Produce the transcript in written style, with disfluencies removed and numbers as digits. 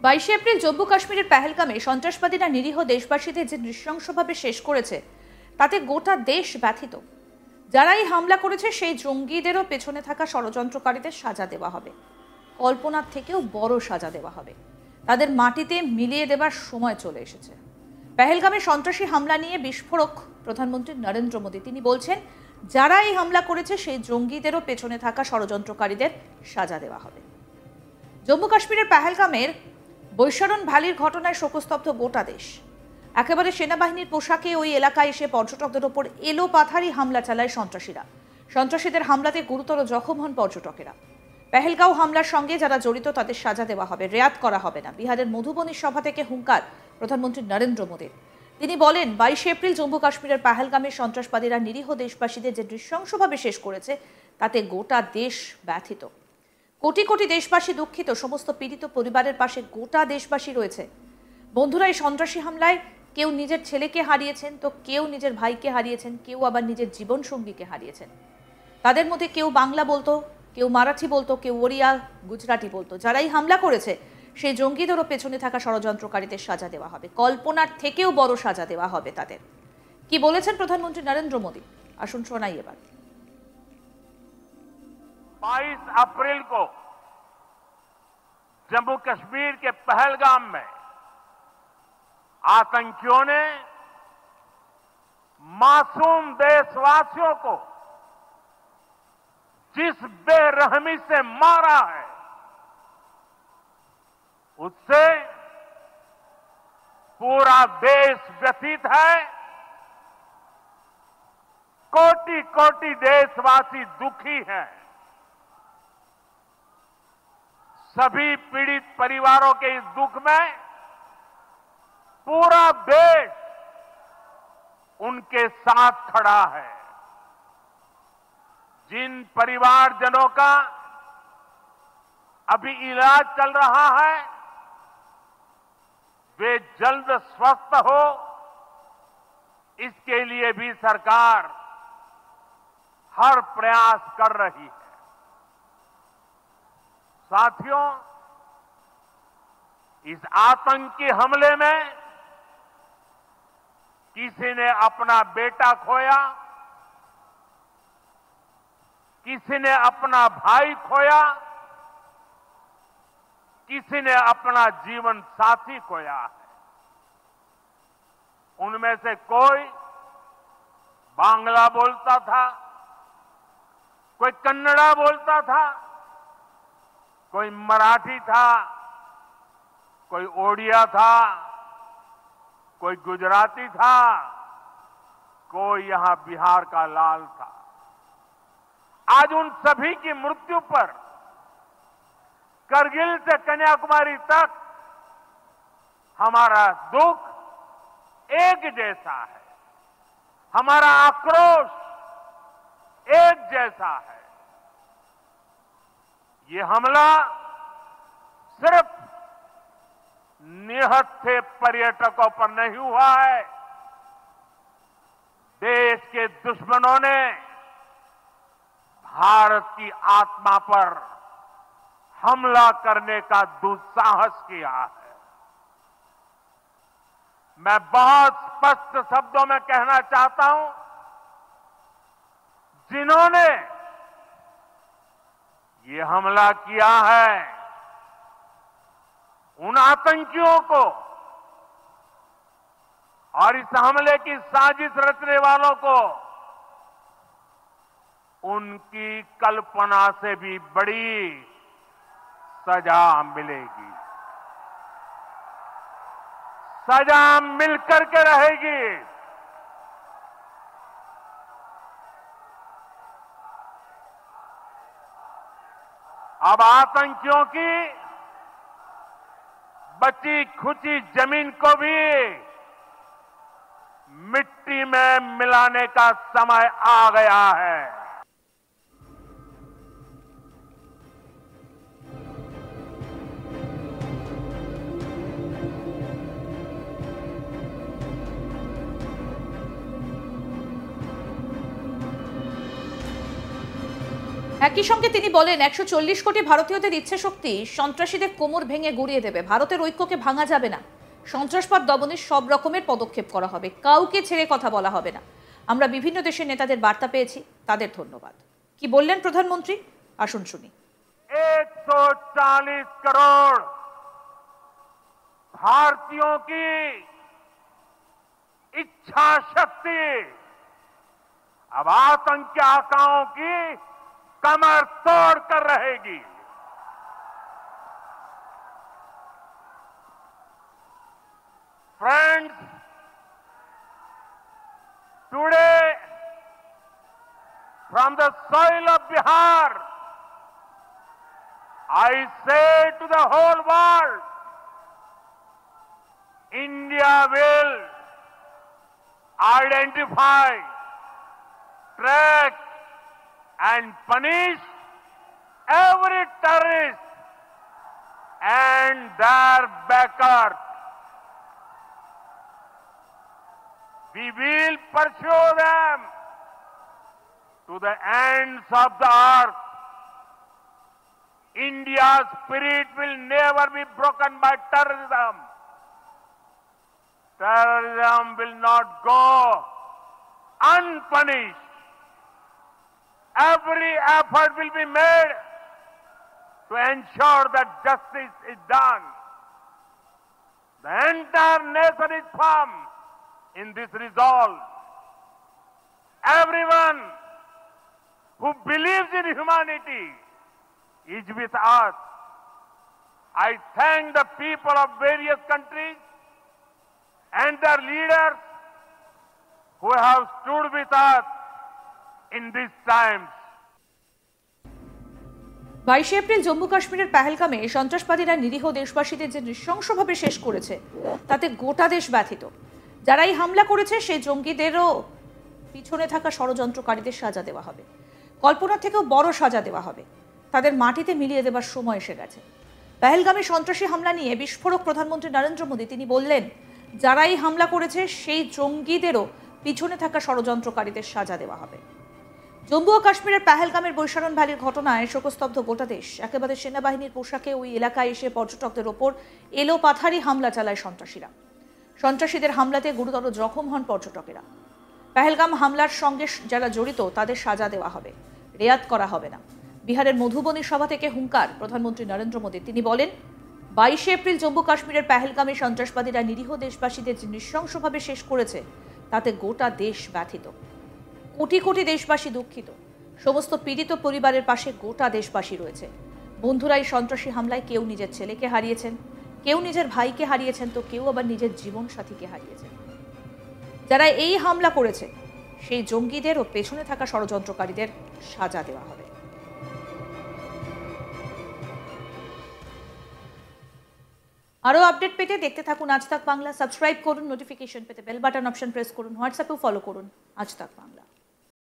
22 April Jammu কাশ্মীরের পেহেলগামে সন্ত্রাসবাদীরা নিরীহ দেশবাসীদের যে নৃশংসভাবে শেষ করেছে তাতে গোটা দেশ ব্যথিত। যারা এই হামলা করেছে সেই জঙ্গিদেরও পেছনে থাকা ষড়যন্ত্রকারীদের সাজা দেওয়া হবে, কল্পনার থেকেও বড় সাজা দেওয়া হবে। তাদের মাটিতে মিলিয়ে দেবার সময় চলে এসেছে। পেহেলগামে সন্ত্রাসী হামলা নিয়ে বিস্ফোরক প্রধানমন্ত্রী নরেন্দ্র মোদী। তিনি বলছেন, যারা এই হামলা করেছে সেই জঙ্গিদেরও পেছনে থাকা ষড়যন্ত্রকারীদের সাজা দেওয়া হবে। জম্মু কাশ্মীরের পেহেলগামের বৈশারণ ভ্যালির ঘটনায় শোকস্তব্ধ গোটা দেশ। একেবারে সেনাবাহিনীর পোশাকে ওই এলাকায় এসে পর্যটকদের ওপর এলোপাথারি হামলা চালায় সন্ত্রাসীরা। সন্ত্রাসীদের হামলাতে গুরুতর জখম হন পর্যটকেরা। পেহেলগাঁও হামলার সঙ্গে যারা জড়িত তাদের সাজা দেওয়া হবে, রেয়াত করা হবে না। বিহারের মধুবনীর সভা থেকে হুঙ্কার প্রধানমন্ত্রী নরেন্দ্র মোদীর। তিনি বলেন, 22 এপ্রিল জম্মু কাশ্মীরের পেহেলগামের সন্ত্রাসবাদীরা নিরীহ দেশবাসীদের যে নৃশংসভাবে শেষ করেছে তাতে গোটা দেশ ব্যথিত। কোটি কোটি দেশবাসী দুঃখিত। সমস্ত পীড়িত পরিবারের পাশে গোটা দেশবাসী রয়েছে। বন্ধুরা, এই সন্ত্রাসী হামলায় কেউ নিজের ছেলেকে হারিয়েছেন, তো কেউ নিজের ভাইকে হারিয়েছেন, কেউ আবার নিজের জীবন সঙ্গীকে হারিয়েছেন। তাদের মধ্যে কেউ বাংলা বলতো, কেউ মারাঠি বলতো, কেউ ওড়িয়া গুজরাটি বলতো। যারা এই হামলা করেছে সেই জঙ্গিদেরও পেছনে থাকা ষড়যন্ত্রকারীদের সাজা দেওয়া হবে, কল্পনার থেকেও বড় সাজা দেওয়া হবে তাদের। কি বলেছেন প্রধানমন্ত্রী নরেন্দ্র মোদী, আসুন শোনাই এবার। 22 अप्रैल को जम्मू कश्मीर के पहलगाम में आतंकियों ने मासूम देशवासियों को जिस बेरहमी से मारा है उससे पूरा देश व्यथित है। कोटि कोटि देशवासी दुखी हैं। सभी पीड़ित परिवारों के इस दुख में पूरा देश उनके साथ खड़ा है। जिन परिवारजनों का अभी इलाज चल रहा है वे जल्द स्वस्थ हो, इसके लिए भी सरकार हर प्रयास कर रही है। साथियों, इस आतंकी हमले में किसी ने अपना बेटा खोया, किसी ने अपना भाई खोया, किसी ने अपना जीवन साथी खोया है। उनमें से कोई बांग्ला बोलता था, कोई कन्नड़ा बोलता था, कोई मराठी था, कोई ओडिया था, कोई गुजराती था, कोई यहां बिहार का लाल था। आज उन सभी की मृत्यु पर करगिल से कन्याकुमारी तक हमारा दुख एक जैसा है, हमारा आक्रोश एक जैसा है। ये हमला सिर्फ निहत्थे पर्यटकों पर नहीं हुआ है, देश के दुश्मनों ने भारत की आत्मा पर हमला करने का दुस्साहस किया है। मैं बहुत स्पष्ट शब्दों में कहना चाहता हूं, जिन्होंने ये हमला किया है उन आतंकियों को और इस हमले की साजिश रचने वालों को उनकी कल्पना से भी बड़ी सजा मिलेगी। सजा मिलकर के रहेगी। अब आतंकियों की बची खुची जमीन को भी मिट्टी में मिलाने का समय आ गया है। একই সঙ্গে তিনি বলেন 140 কোটি ভারতীয়দের ইচ্ছে শক্তি সন্ত্রাসীদের কোমর ভেঙে গুড়িয়ে দেবে। ভারতের ঐক্যকে ভাঙা যাবে না। সন্ত্রাসবাদ দমনের সব রকমের পদক্ষেপ করা হবে, কাউকে ছেড়ে কথা বলা হবে না। আমরা বিভিন্ন দেশের নেতাদের বার্তা পেয়েছি, তাদের ধন্যবাদ। কি বললেন প্রধানমন্ত্রী, আসুন শুনি। 140 करोड़ भारतीयों की इच्छा शक्ति अब आतंकी आकाओं की कमर तोड़ कर रहेगी। Friends, today from the soil of Bihar, I say to the whole world, India will identify, track and punish every terrorist and their backers. We will pursue them to the ends of the earth. India's spirit will never be broken by terrorism. Terrorism will not go unpunished. Every effort will be made to ensure that justice is done. The entire nation is firm in this resolve. Everyone who believes in humanity is with us. I thank the people of various countries and their leaders who have stood with us in these times. 22 April Jammu কাশ্মীরের পেহেলগামে সন্ত্রাসবাদীরা নিরীহ দেশবাসীদের যে নৃশংসভাবে শেষ করেছে তাতে গোটা দেশ ব্যথিত। যারা এই হামলা করেছে সেই জঙ্গিদেরও পিছনে থাকা ষড়যন্ত্রকারীদের সাজা দেওয়া হবে, কল্পনা থেকেও বড় সাজা দেওয়া হবে। তাদের মাটিতে মিলিয়ে দেবার সময় এসে গেছে। পেহেলগামে সন্ত্রাসী হামলা নিয়ে বিস্ফোরক প্রধানমন্ত্রী নরেন্দ্র মোদী তিনি বললেন, যারা এই হামলা করেছে সেই জঙ্গিদেরও পিছনে থাকা ষড়যন্ত্রকারীদের সাজা দেওয়া হবে। জম্মু ও কাশ্মীরের পেহেলগামের বৈশারণ ভ্যালির ঘটনায় শোকস্তব্ধ গোটা দেশ। একেবারে সেনাবাহিনীর পোশাকে ওই এলাকায় এসে পর্যটকদের ওপর এলোপাথারি হামলা চালায় সন্ত্রাসীরা। সন্ত্রাসীদের হামলাতে গুরুতর জখম হন পর্যটকেরা। পেহেলগাম হামলার সঙ্গে যারা জড়িত তাদের সাজা দেওয়া হবে, রেয়াত করা হবে না। বিহারের মধুবনী সভা থেকে হুঙ্কার প্রধানমন্ত্রী নরেন্দ্র মোদী। তিনি বলেন, 22 এপ্রিল জম্মু কাশ্মীরের পেহেলগামে সন্ত্রাসবাদীরা নিরীহ দেশবাসীদের যে নৃশংসভাবে শেষ করেছে তাতে গোটা দেশ ব্যথিত। কোটি কোটি দেশবাসী দুঃখিত। সমস্ত পীড়িত পরিবারের পাশে গোটা দেশবাসী রয়েছে। বন্ধুরা, এই সন্ত্রাসী হামলায় কেউ নিজের ছেলেকে হারিয়েছেন, কেউ নিজের ভাইকে হারিয়েছেন, তো কেউ আবার নিজের জীবন সাথীকে হারিয়েছেন। যারা এই হামলা করেছে সেই জঙ্গিদের ও পেছনে থাকা ষড়যন্ত্রকারীদের সাজা দেওয়া হবে। আরও আপডেট পেতে দেখতে থাকুন আজ তাক বাংলা। সাবস্ক্রাইব করুন, নোটিফিকেশন পেতে বেল বাটন অপশন প্রেস করুন, হোয়াটসঅ্যাপেও ফলো করুন আজ তাক বাংলা।